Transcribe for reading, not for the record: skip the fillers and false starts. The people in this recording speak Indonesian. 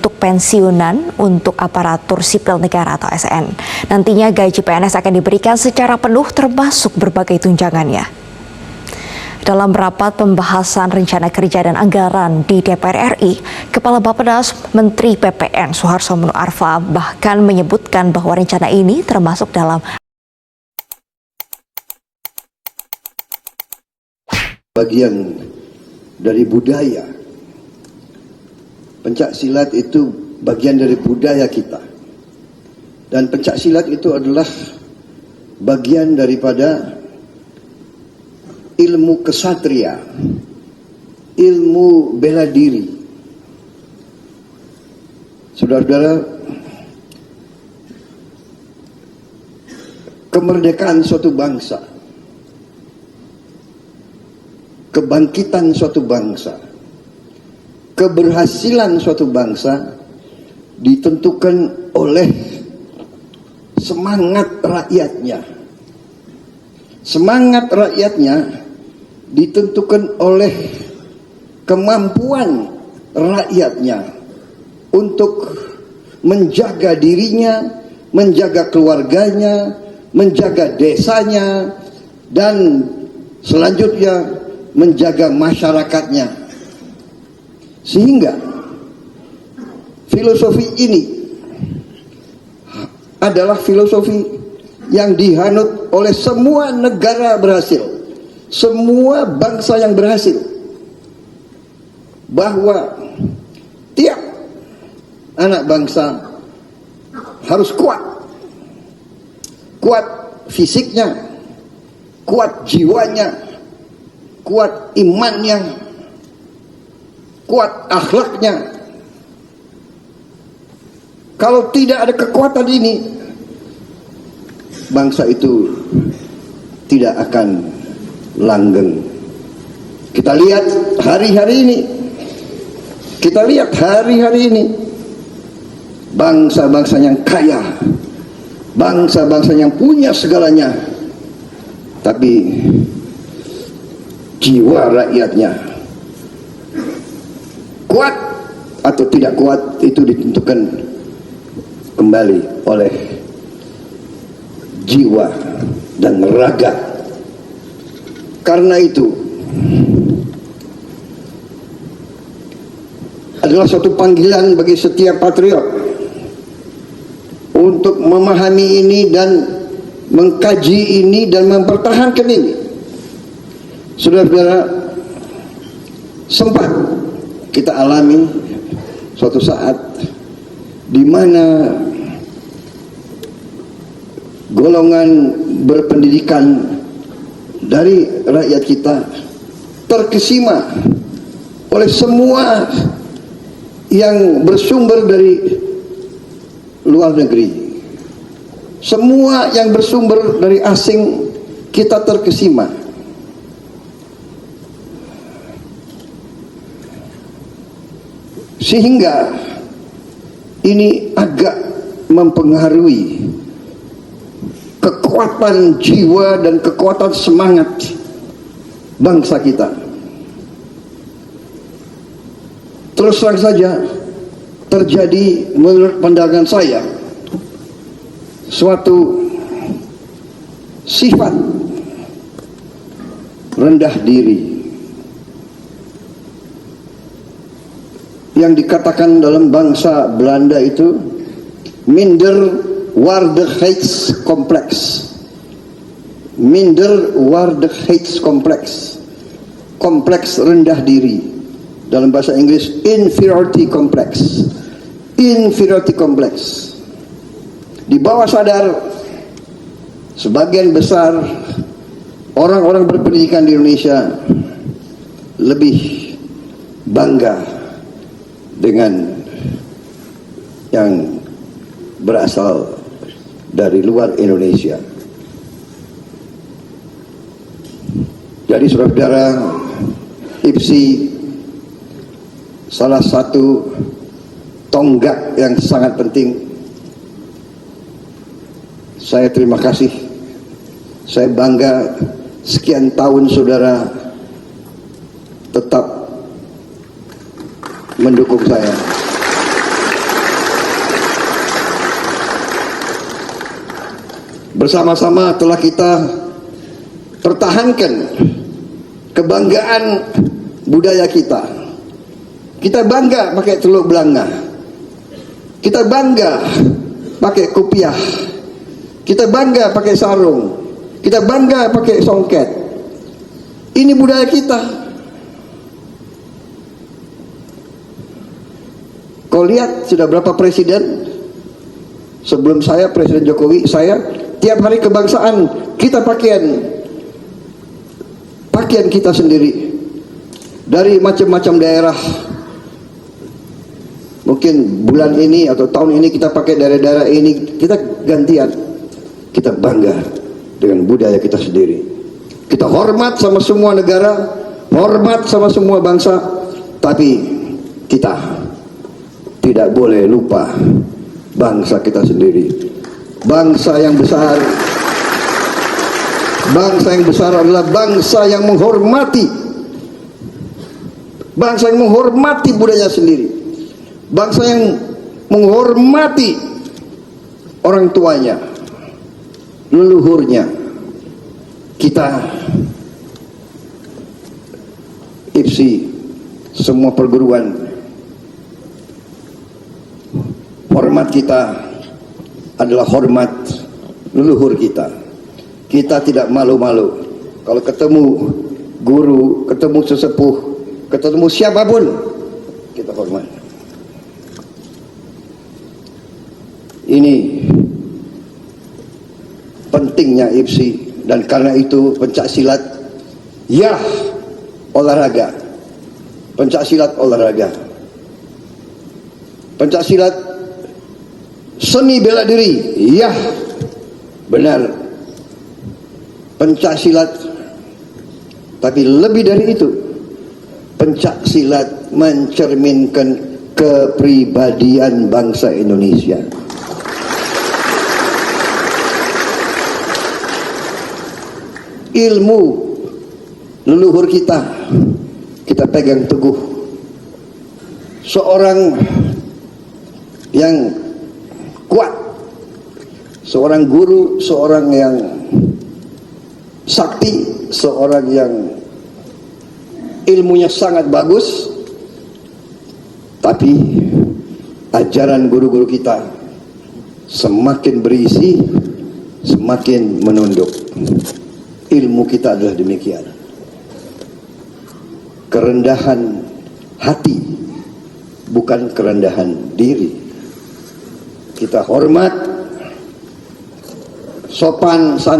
untuk pensiunan untuk aparatur sipil negara atau ASN. Nantinya gaji PNS akan diberikan secara penuh termasuk berbagai tunjangannya. Dalam rapat pembahasan rencana kerja dan anggaran di DPR RI, Kepala Bappenas Menteri PPN Suharso Mono Arfa bahkan menyebutkan bahwa rencana ini termasuk dalam bagian dari budaya. Pencak silat itu bagian dari budaya kita. Dan pencak silat itu adalah bagian daripada ilmu kesatria, ilmu bela diri. Saudara-saudara, kemerdekaan suatu bangsa, kebangkitan suatu bangsa, keberhasilan suatu bangsa ditentukan oleh semangat rakyatnya. Semangat rakyatnya ditentukan oleh kemampuan rakyatnya untuk menjaga dirinya, menjaga keluarganya, menjaga desanya, dan selanjutnya menjaga masyarakatnya. Sehingga filosofi ini adalah filosofi yang dihanut oleh semua negara berhasil, semua bangsa yang berhasil, bahwa tiap anak bangsa harus kuat, kuat fisiknya, kuat jiwanya, kuat imannya, kuat akhlaknya. Kalau tidak ada kekuatan ini, bangsa itu tidak akan langgeng. Kita lihat hari-hari ini, bangsa-bangsa yang kaya, bangsa-bangsa yang punya segalanya, tapi jiwa rakyatnya kuat atau tidak kuat itu ditentukan kembali oleh jiwa dan raga. Karena itu adalah suatu panggilan bagi setiap patriot untuk memahami ini dan mengkaji ini dan mempertahankan ini. Saudara-saudara, sempat kita alami suatu saat di mana golongan berpendidikan dari rakyat kita terkesima oleh semua yang bersumber dari luar negeri, semua yang bersumber dari asing, kita terkesima. Sehingga ini agak mempengaruhi kekuatan jiwa dan kekuatan semangat bangsa kita. Terus terang saja, terjadi menurut pandangan saya suatu sifat rendah diri yang dikatakan dalam bangsa Belanda itu Minderwaardigheidscomplex. Minderwaardigheidscomplex, kompleks rendah diri. Dalam bahasa Inggris inferiority complex. Inferiority complex. Di bawah sadar sebagian besar orang-orang berpendidikan di Indonesia lebih bangga dengan yang berasal dari luar Indonesia. Jadi saudara-saudara, IPSI salah satu tonggak yang sangat penting. Saya terima kasih, saya bangga sekian tahun saudara tetap mendukung saya. bersama-sama telah kita pertahankan kebanggaan budaya kita. Kita bangga pakai teluk belanga. Kita bangga pakai kopiah. Kita bangga pakai sarung. Kita bangga pakai songket. Ini budaya kita. Kau lihat sudah berapa presiden? Sebelum saya, Presiden Jokowi, saya tiap hari kebangsaan kita pakaian kita sendiri dari macam-macam daerah. Mungkin bulan ini atau tahun ini kita pakai daerah-daerah ini, kita gantian. Kita bangga dengan budaya kita sendiri. Kita hormat sama semua negara, hormat sama semua bangsa, tapi kita tidak boleh lupa bangsa kita sendiri. Bangsa yang besar, bangsa yang besar adalah bangsa yang menghormati, bangsa yang menghormati budaya sendiri, bangsa yang menghormati orang tuanya, leluhurnya. Kita IPSI, semua perguruan, hormat kita adalah hormat leluhur kita. Kita tidak malu-malu kalau ketemu guru, ketemu sesepuh, ketemu siapapun, kita hormat. Ini pentingnya IPSI, dan karena itu pencak silat ya olahraga, pencak silat olahraga, pencak silat seni bela diri, ya benar, pencak silat. Tapi lebih dari itu, pencak silat mencerminkan kepribadian bangsa Indonesia. Ilmu leluhur kita pegang teguh. Seorang yang kuat, seorang guru, seorang yang sakti, seorang yang ilmunya sangat bagus, tapi ajaran guru-guru kita semakin berisi, semakin menunduk. Ilmu kita adalah demikian. Kerendahan hati, bukan kerendahan diri. Kita hormat, sopan, santun.